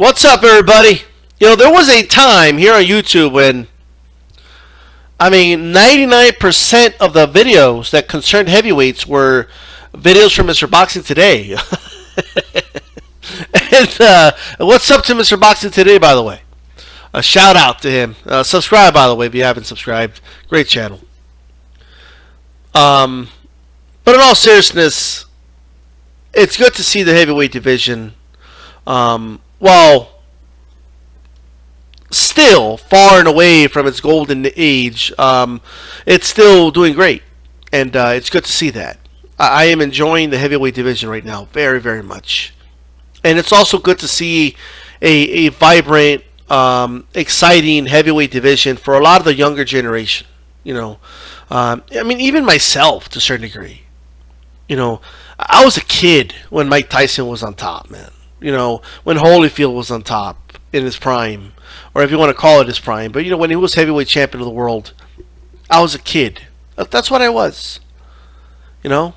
What's up, everybody? There was a time here on YouTube when, 99% of the videos that concerned heavyweights were videos from Mr. Boxing Today. And what's up to Mr. Boxing Today, by the way? A shout out to him. Subscribe, by the way, if you haven't subscribed. Great channel. But in all seriousness, it's good to see the heavyweight division, while still far and away from its golden age, it's still doing great, and it's good to see that. I am enjoying the heavyweight division right now very, very much, and it's also good to see a vibrant, exciting heavyweight division for a lot of the younger generation. Even myself to a certain degree. I was a kid when Mike Tyson was on top, man. When Holyfield was on top in his prime, or if you want to call it his prime. But when he was heavyweight champion of the world, I was a kid. That's what I was. And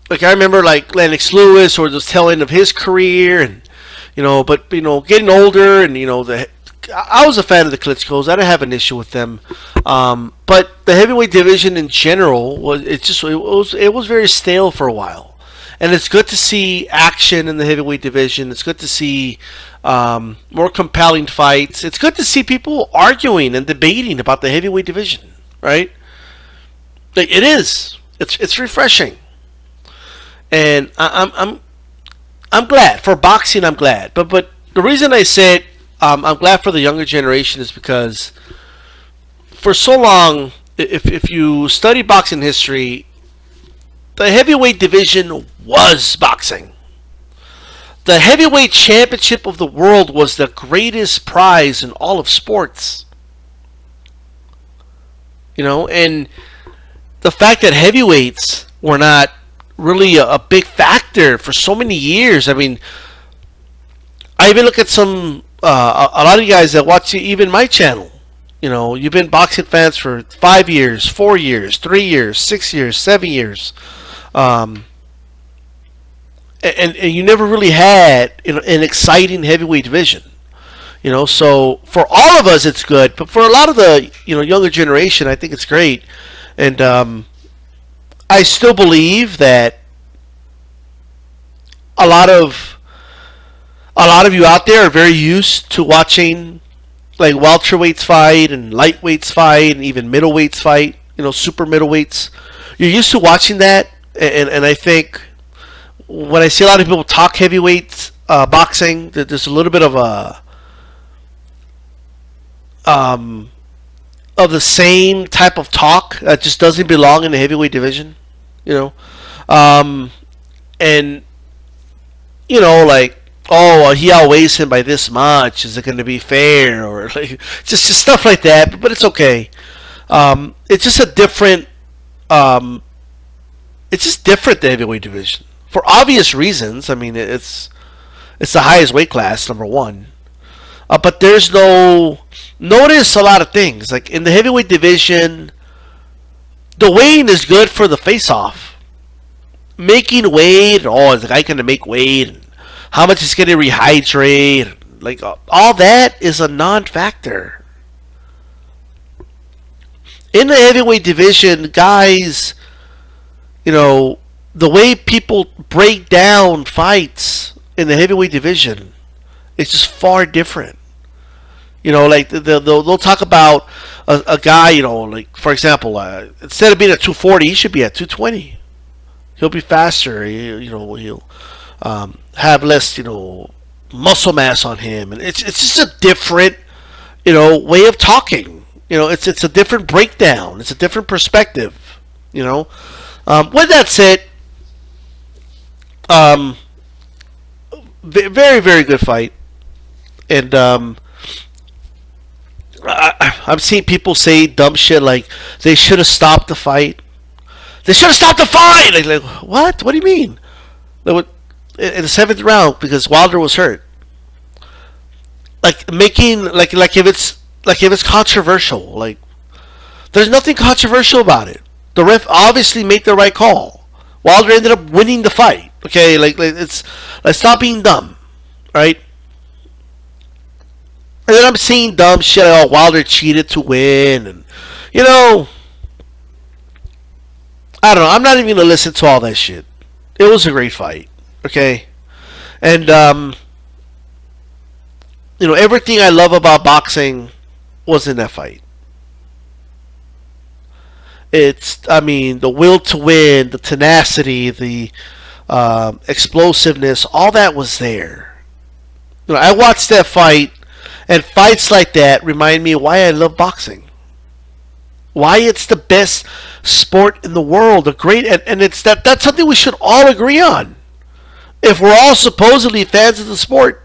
like I remember like Lennox Lewis, or the tail end of his career, and getting older, and I was a fan of the Klitschko's. I didn't have an issue with them, but the heavyweight division in general was very stale for a while, and it's good to see action in the heavyweight division. It's good to see more compelling fights. It's good to see people arguing and debating about the heavyweight division, right? It is. It's refreshing, and I'm glad for boxing. I'm glad, but the reason I said I'm glad for the younger generation is because for so long, if you study boxing history, the heavyweight division was boxing. The heavyweight championship of the world was the greatest prize in all of sports. And the fact that heavyweights were not really a big factor for so many years. I even look at some a lot of you guys that watch even my channel. You've been boxing fans for 5 years, 4 years, 3 years, 6 years, 7 years, and you never really had an exciting heavyweight division. So for all of us it's good, but for a lot of the younger generation, I think it's great. And I still believe that a lot of you out there are very used to watching like welterweights fight and lightweights fight and even middleweights fight, super middleweights. You're used to watching that, and I think when I see a lot of people talk heavyweights boxing, that there's a little bit of the same type of talk that just doesn't belong in the heavyweight division, and like, oh, he outweighs him by this much. Is it going to be fair? Or like just stuff like that. But it's okay. It's just a different. It's just different, the heavyweight division, for obvious reasons. It's the highest weight class, number one. But there's notice a lot of things like in the heavyweight division. The weighing is good for the face-off. Making weight. Oh, is the guy going to make weight? How much is going to rehydrate? Like all that is a non-factor. In the heavyweight division, guys, the way people break down fights in the heavyweight division is just far different. Like they'll talk about a guy, like for example, instead of being at 240, he should be at 220. He'll be faster. He'll have less, muscle mass on him, and it's just a different, way of talking. It's a different breakdown. It's a different perspective. With that said, very, very good fight, and I've seen people say dumb shit like they should have stopped the fight. They should have stopped the fight. Like what? What do you mean? In the 7th round, because Wilder was hurt. Like making like if it's controversial, like there's nothing controversial about it. The ref obviously made the right call. Wilder ended up winning the fight. Okay, like stop being dumb, right? And then I'm seeing dumb shit. Oh, Wilder cheated to win, and you know, I don't know. I'm not even gonna listen to all that shit. It was a great fight, okay? And everything I love about boxing was in that fight. I mean, the will to win, the tenacity, the explosiveness, all that was there. I watched that fight, and fights like that remind me why I love boxing. Why it's the best sport in the world, and that's something we should all agree on. If we're all supposedly fans of the sport,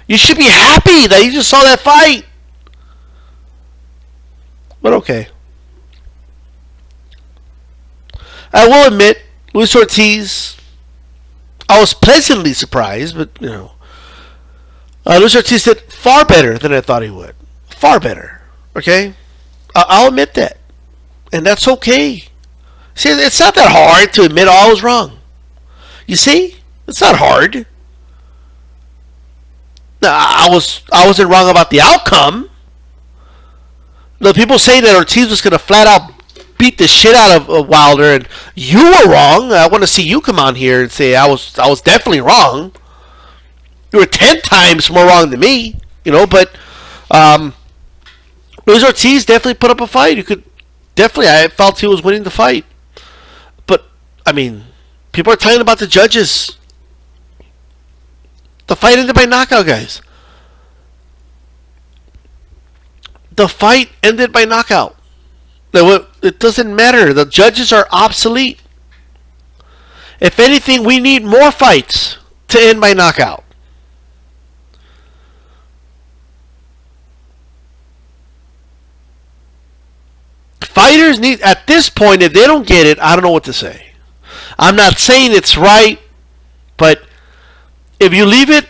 you should be happy that you just saw that fight. But okay. I will admit, Luis Ortiz, I was pleasantly surprised, but Luis Ortiz did far better than I thought he would. Far better. Okay? I'll admit that. And that's okay. See, it's not that hard to admit I was wrong. You see? It's not hard. Now, I wasn't wrong about the outcome. The people say that Ortiz was going to flat out beat the shit out of Wilder, and you were wrong. I want to see you come on here and say I was definitely wrong. You were 10 times more wrong than me, but Luis Ortiz definitely put up a fight. I felt he was winning the fight. But, I mean, people are talking about the judges. The fight ended by knockout, guys. The fight ended by knockout. It doesn't matter. The judges are obsolete. If anything, we need more fights to end by knockout. Fighters need, at this point, if they don't get it, I don't know what to say. I'm not saying it's right, but if you leave it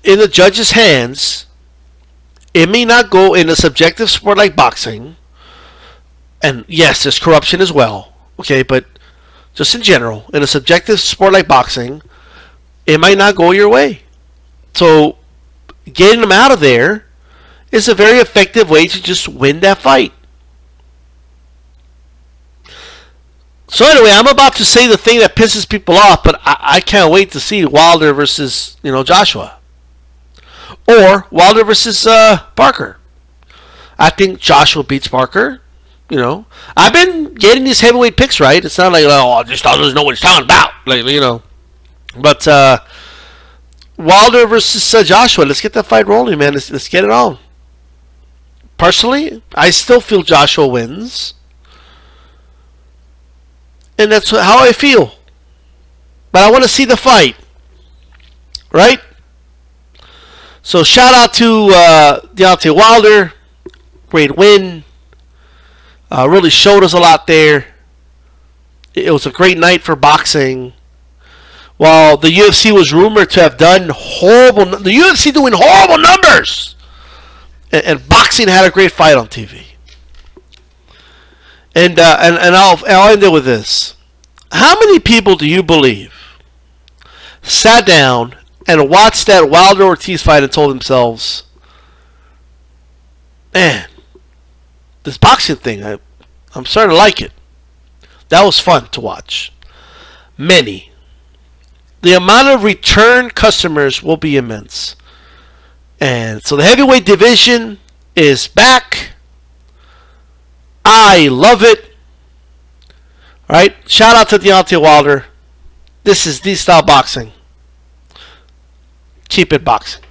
in the judge's hands, it may not go in a subjective sport like boxing. And yes, there's corruption as well. Okay, but just in general, in a subjective sport like boxing, it might not go your way. So getting them out of there is a very effective way to just win that fight. So anyway, I'm about to say the thing that pisses people off, but I can't wait to see Wilder versus Joshua, or Wilder versus Parker. I think Joshua beats Parker. I've been getting these heavyweight picks right. It's not like this doesn't know what he's talking about, But Wilder versus Joshua. Let's get that fight rolling, man. Let's get it on. Personally, I still feel Joshua wins. And that's how I feel. But I want to see the fight. Right? So shout out to Deontay Wilder. Great win. Really showed us a lot there. It was a great night for boxing. While the UFC was rumored to have done horrible... The UFC doing horrible numbers! And boxing had a great fight on TV. And I'll end it with this. How many people do you believe sat down and watched that Wilder Ortiz fight and told themselves, man, this boxing thing, I'm starting to like it. That was fun to watch. Many. The amount of return customers will be immense. And so the heavyweight division is back. I love it. All right. Shout out to Deontay Wilder. This is DStyleBoxing. Keep it boxing.